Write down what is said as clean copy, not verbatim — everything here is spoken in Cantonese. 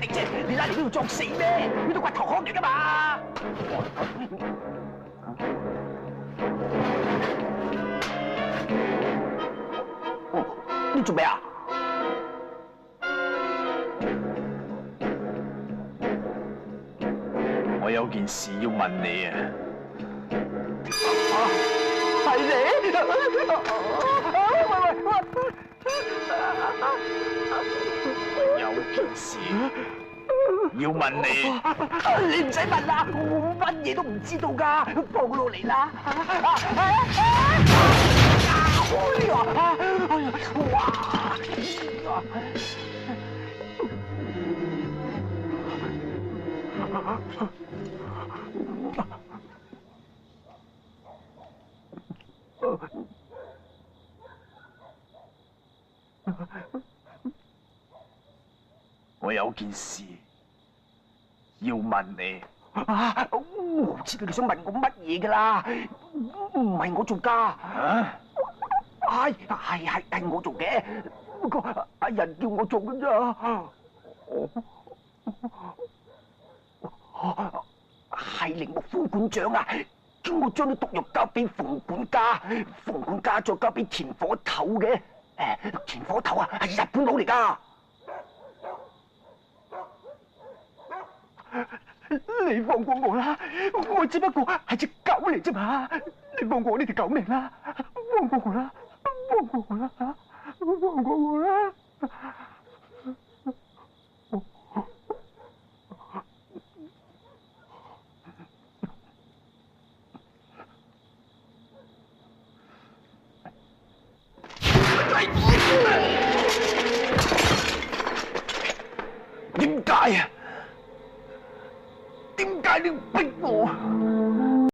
力啫？你拉嚟呢度作死咩？呢度骨頭殼嚟噶嘛？你做咩啊？我有件事要問你啊！係你？有件事要問你。你唔使問啦，我乜嘢都唔知道噶，放我落嚟啦！我有件事要問你。我知道你想問我乜嘢噶啦，唔係我做噶。係我做嘅，不過阿人叫我做噶咋。係鈴木副館長啊，叫我將啲毒藥交俾馮管家，馮管家再交俾田火頭嘅。田火頭啊，係日本佬嚟噶。你放過我啦，我只不過係隻狗嚟啫嘛，你放過我呢條狗命啦，放過我啦，放過我啦，放過我啦。點解啊？點解你要逼我？